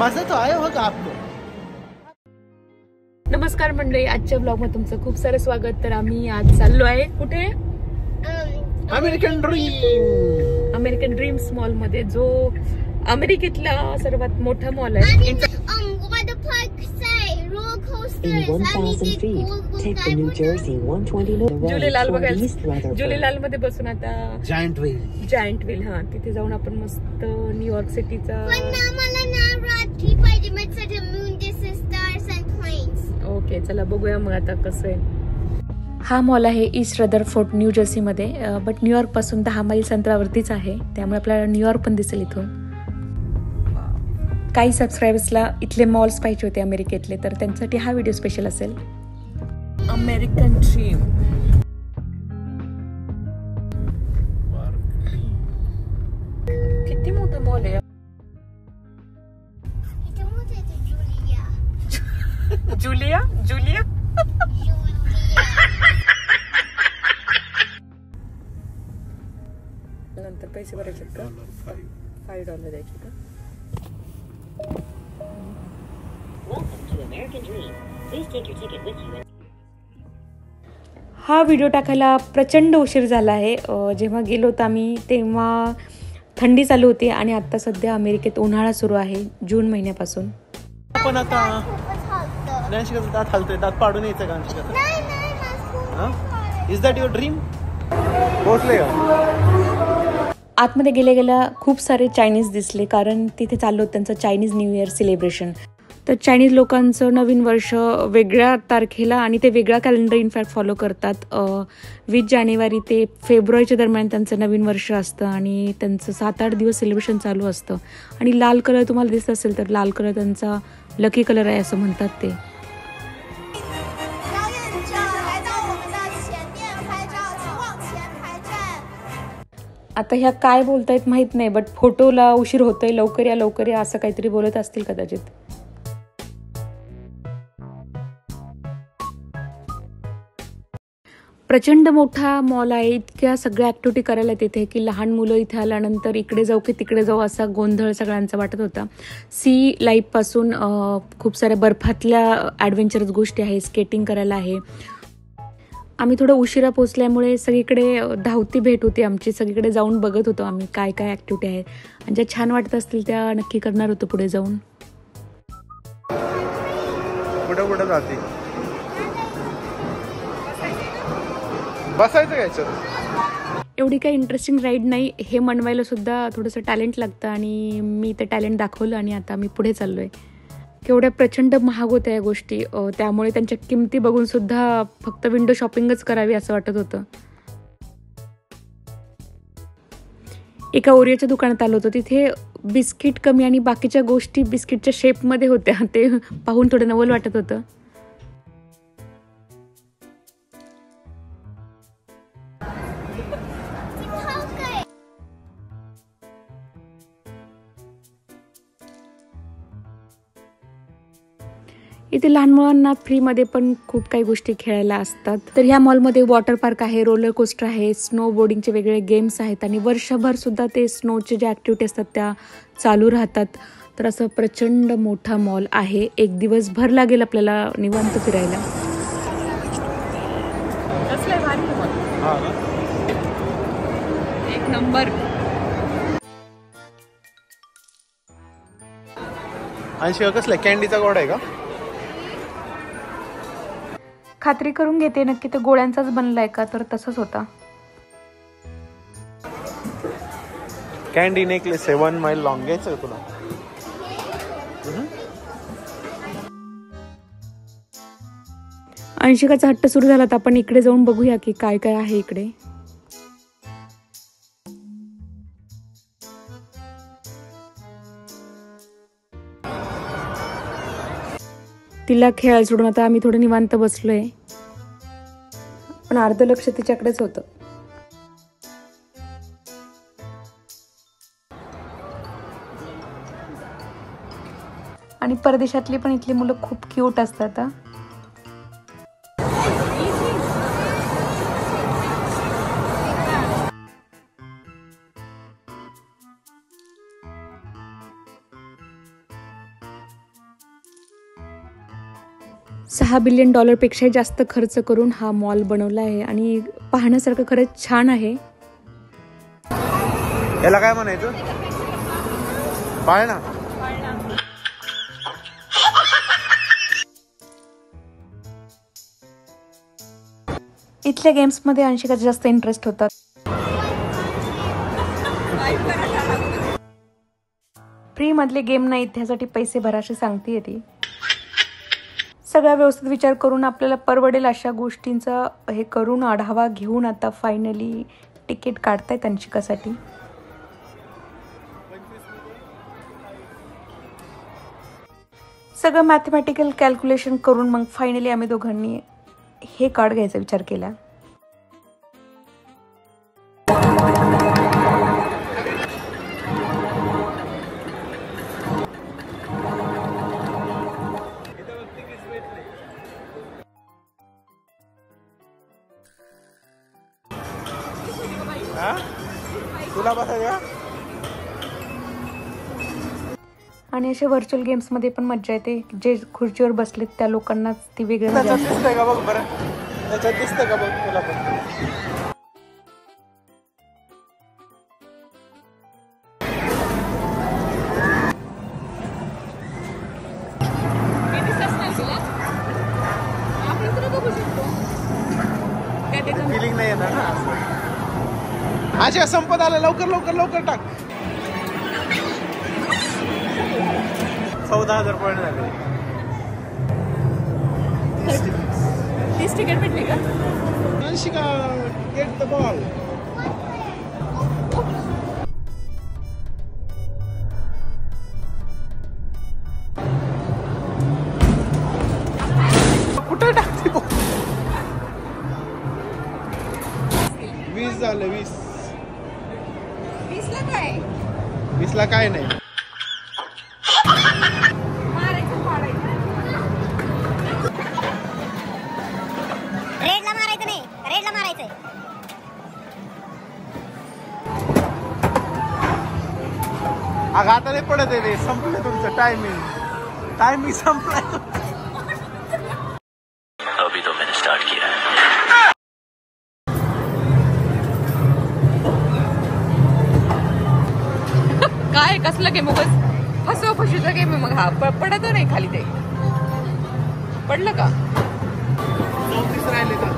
मजा तो आया होगा आपको। नमस्कार मंडळी, आजच्या ब्लॉग मध्ये तुमचं खूप सारं स्वागत। तर आम्ही आज चाललो आहे कुठे? अमेरिकन ड्रीम्स मॉल मध्ये, जो अमेरिकेतला सर्वात मोठा मॉल आहे। जुलेलाल बघायला, जुलेलाल मध्ये बसून आता जायंट व्हील, हा तिथे जाऊन आपण मस्त न्यूयॉर्क सिटीचा। ओके चला बघूया मग आता कसं आहे। हा मॉल आहे ईस्ट रदरफोर्ड न्यू जर्सी मध्ये, बट न्यूयॉर्क पासून 10 मैल अंतरावरतीच आहे, त्यामुळे आपल्याला न्यूयॉर्क पण दिसेल इथून। काही सबस्क्रायबर्सला इथले मॉल्स पाहिजे होते अमेरिकेतले, तर त्यांच्यासाठी हा व्हिडिओ स्पेशल असेल। अमेरिकन ड्रीम किती मोठा मॉल आहे। जुलिया जुलिया नंतर पैसे भरायचे का? $5 द्यायचे का? हा व्हिडिओ टाकायला प्रचंड उशीर झाला आहे। जेव्हा गेलो होतो आम्ही तेव्हा थंडी चालू होती आणि आता सध्या अमेरिकेत उन्हाळा सुरू आहे जून महिन्यापासून। आपण आता दात हलतोय, दात पाडून यायचं का? Is that your dream? पोहोचले का? आतमध्ये गेल्या खूप सारे चायनीज दिसले, कारण तिथे चाललो होतं त्यांचं चायनीज न्यू इयर सेलिब्रेशन। तर चायनीज लोकांचं नवीन वर्ष वेगळ्या तारखेला आणि ते वेगळा कॅलेंडर इनफॅक्ट फॉलो करतात। 20 जानेवारी ते फेब्रुवारीच्या दरम्यान त्यांचं नवीन वर्ष असतं आणि त्यांचं 7-8 दिवस सेलिब्रेशन चालू असतं। आणि लाल कलर तुम्हाला दिसत असेल तर लाल कलर त्यांचा लकी कलर आहे असं म्हणतात ते। आता ह्या काय बोलतायत माहित नाही, बट फोटोला उशीर होतोय, लवकर या असं काहीतरी बोलत असतील कदाचित। प्रचंड मोठा मॉल आहे, इतक्या सगळ्या ऍक्टिव्हिटी करायला तिथे की लहान मुलं इथे आल्यानंतर इकडे जाऊ की तिकडे जाऊ असा गोंधळ सगळ्यांचा वाटत होता। सी लाईफ पासून खूप साऱ्या बर्फातल्या ॲडव्हेंचरस गोष्टी आहे, स्केटिंग करायला आहे। आम्ही थोडं उशिरा पोहोचल्यामुळे सगळीकडे धावती भेट होती आमची, सगळीकडे जाऊन बघत होतो आम्ही काय काय ऍक्टिव्हिटी आहेत आणि ज्या छान वाटत असतील त्या नक्की करणार होतो पुढे जाऊन। कुठं जाते? बसायचं घ्यायचं। एवढी काही इंटरेस्टिंग राईड नाही, हे मनवायला सुद्धा थोडंसं टॅलेंट लागतं आणि मी ते टॅलेंट दाखवलं आणि आता मी पुढे चाललोय। केवढ्या प्रचंड महाग होत्या या गोष्टी, त्यामुळे त्यांच्या किमती बघून सुद्धा फक्त विंडो शॉपिंगच करावी असं वाटत होतं। एका ओरिओच्या दुकानात आलो होतो, तिथे बिस्किट कमी आणि बाकीच्या गोष्टी बिस्किटच्या शेपमध्ये होत्या, ते पाहून थोडं नवल वाटत होतं। इथे लहान मुलांना फ्रीमध्ये पण खूप काही गोष्टी खेळायला असतात। तर ह्या मॉलमध्ये वॉटर पार्क आहे, रोलर कोस्टर आहे, स्नो बोर्डिंगचे वेगळे गेम्स आहेत आणि वर्षभर सुद्धा ते स्नोचे जे ॲक्टिव्हिटी असतात त्या चालू राहतात। तर असं प्रचंड मोठा मॉल आहे, एक दिवस भर लागेल आपल्याला निवांत फिरायला। एक नंबर। आणि कसला कॅन्डीचा गोड आहे का? खात्री करून घेते नक्की तो गोळ्यांचाच बनलाय का, तर तसंच होता। कॅन्डी नेकलेस 7 मैल लॉंग घ्यायचं तुला? अंशिकाचा हट्ट सुरू झाला, तर आपण इकडे जाऊन बघूया की काय काय आहे इकडे। तिला खेळायला सोडून आता आम्ही थोडं निवांत बसलोय, पण अर्ध लक्ष तिच्याकडेच होतं। आणि परदेशातली पण इथली मुलं खूप क्यूट असतात। $6 बिलियन पेक्षा जास्त खर्च करून हा मॉल बनवला आहे आणि पाहण्यासारखं खरंच छान आहे. याला काय म्हणायचं? पाळणा. इथल्या गेम्समध्ये अंशिकाचा जास्त इंटरेस्ट होता. फ्री मधले गेम नाहीत, त्यासाठी पैसे भरायचे सांगते ती. सगळा व्यवस्थित विचार करून आपल्याला परवडेल अशा गोष्टींचा हे करून आढावा घेऊन आता फायनली तिकीट काढतायत अंशिकासाठी. सगळं मॅथमॅटिकल कॅल्क्युलेशन करून मग फायनली आम्ही दोघांनी हे कार्ड घ्यायचा विचार केला. तुला बसायचं. आणि अशा व्हर्च्युअल गेम्समध्ये पण मज्जा येते. जे खुर्चीवर बसलेत त्या लोकांनाच ती वेगळी मजा त्याच्यात असते. दिसतंय का बघ बरं, त्याच्यात दिसतंय का बघ तुला पण. फिलिंग नाही येणार ना. अच्छा संपत आलं. लवकर लवकर लवकर टाक. 14,000 पॉईंट झाले. 30 तिकीट भेटली का? Anshika get the ball. कुठे टाकते? 20 झालं. 20ला काय? 20ला काय नाही. रेडला मारायचं नाही, रेडला मारायचंय. अगं आता नाही पडत आहे ते. संपलं तुमचं टायमिंग संपलाय. अभी तो मैंने स्टार्ट किया है. काय कसलं गेम उगाच फसवा फशीचा गेम आहे. मग हा पडत नाही खाली. ते पडलं का? 34 राहिले का?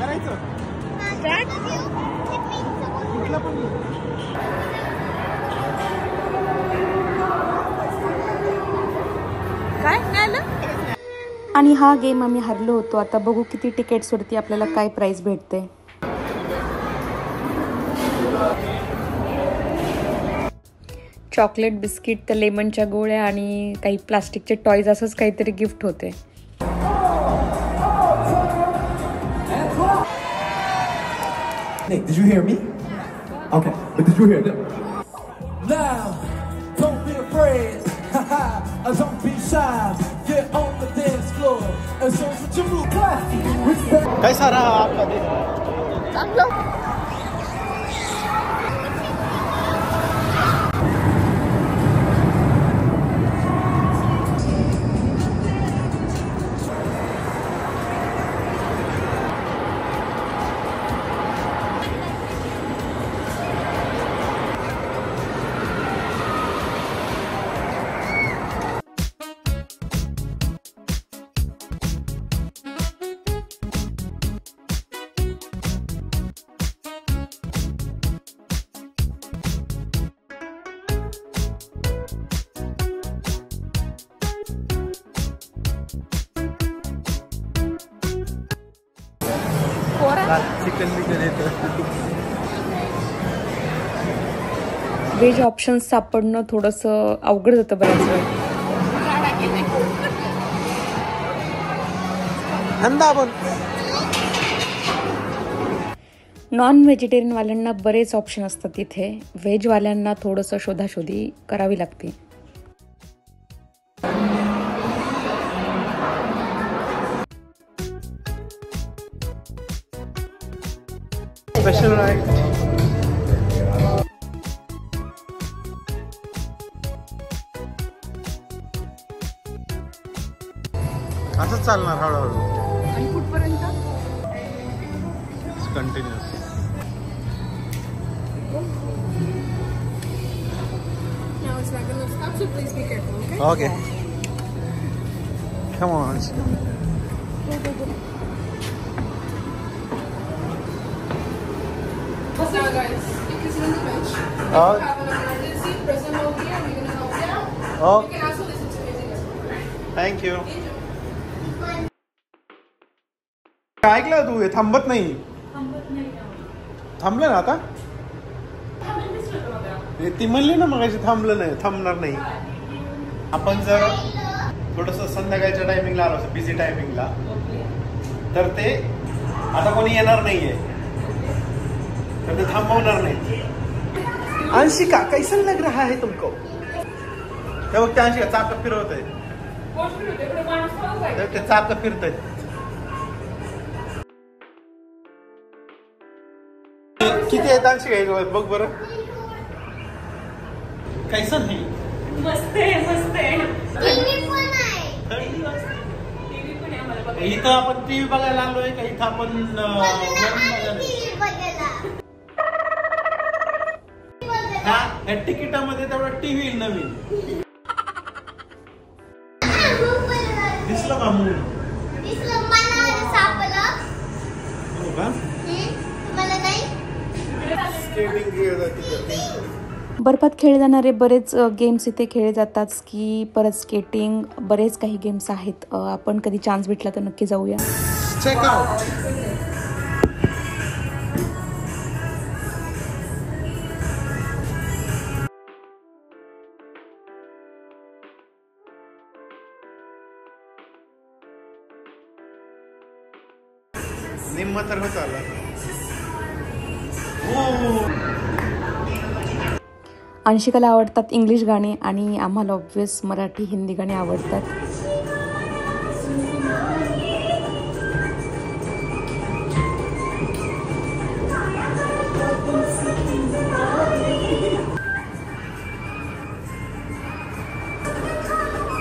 करायचं कुठलं पण. काय आणि हा गेम आम्ही हरलो होतो. आता बघू किती तिकीट्स वरती आपल्याला काय प्राइस भेटते. चॉकलेट बिस्किट, त्या लेमनच्या गोळ्या आणि काही प्लास्टिकचे टॉयज असंच काहीतरी गिफ्ट होते. Nick, did you hear me? Okay, but did you hear them? Now, don't be afraid, don't be shy, get on the dance floor, and so what you move classy, respect. कैसा रहा आपका दिन? Chicken बिकन येतं. Veg options सापडणं थोडंसं अवघड जातं बऱ्याच वेळ. नॉन व्हेजिटेरियनवाल्यांना बरेच ऑप्शन असतात इथे. व्हेजवाल्यांना थोडंसं शोधाशोधी करावी लागते. Special right. असंच चालणार हळूहळू आणि कुठपर्यंत? Continuous. Okay come on. Thank you. ऐकलं तू? हे थांबत नाही. थांबलं ना आता? ती म्हणली ना मग थांबलं नाही, थांबणार नाही. आपण जर थोडस संध्याकाळच्या टायमिंगला आलो, बिझी टायमिंगला, तर ते आता कोणी येणार नाहीये, तर ते थांबवणार नाही. अंशिका कैसा लग रहा है तुमको? ते बघ त्या अंशिका चाक फिरवत आहे, ते चाक फिरत आहेत. किती आहेत अंशिका बघ बरं. कैसा नाही? मस्त आहे, मस्त आहे. इथं आपण टीव्ही बघायला आलोय का? इथं आपण ह्या तिकिटामध्ये तेवढा टीव्ही नवीन दिसलं का? मूल हो का? बर्फात खेळले जाणारे बरेच गेम्स इथे खेळले जातात. स्की, परत स्केटिंग, बरेच काही गेम्स आहेत. आपण कधी चान्स भेटला तर नक्की जाऊया. Check out. निम्म तर होत आला. अंशिकाला आवडतात इंग्लिश गाणी आणि आम्हाला ऑब्व्हियस मराठी, हिंदी गाणी आवडतात.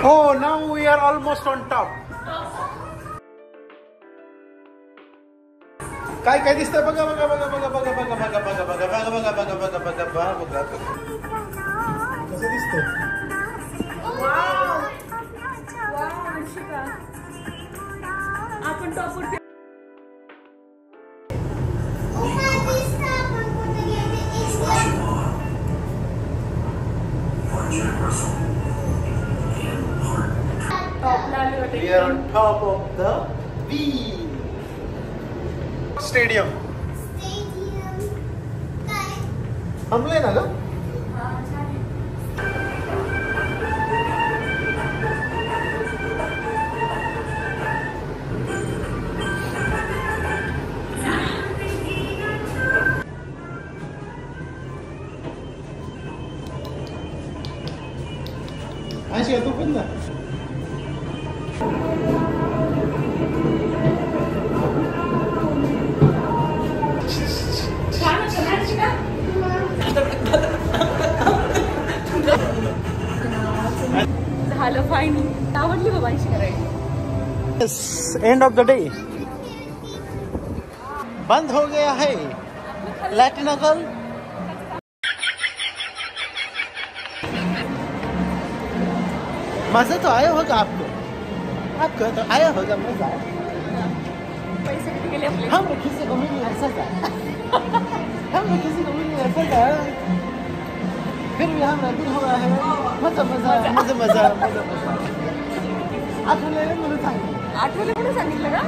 Oh, now we are almost on top. काय काय दिसतंय बघा बघा बघा बघा बघा बघा बघा बघा बघा बघा बघा बघा बघा बघा बघा बघा कसं दिसतंय? आपण टॉपवर We are on top of the wheel. Stadium. थांबले ना ग? अशी तू पण जा. झालं फायनली. आवडली बाबा अशी करायची. End of the day. बंद हो गया है लैटिनगल. मजा तो आया होगा आपको तो आया होगा मजा. पैसे किती गेले आपले? हम किसी को मिली ऐसा था. हम किसी को मिली ऐसा था. फिर भी हमारा दिन हुआ है. मजा मजा मजा मजा मजा मजा. आठवले म्हणून सांगितलं का?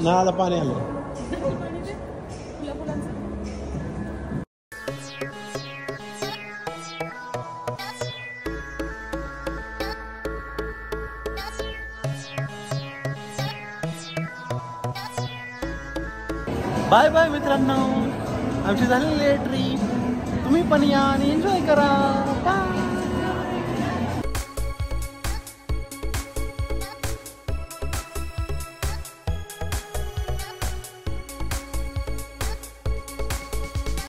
नळाला पाणी आलं. बाय बाय मित्रांनो, आमची झालेली आहे ट्रिप. तुम्ही पण या आणि एन्जॉय करा.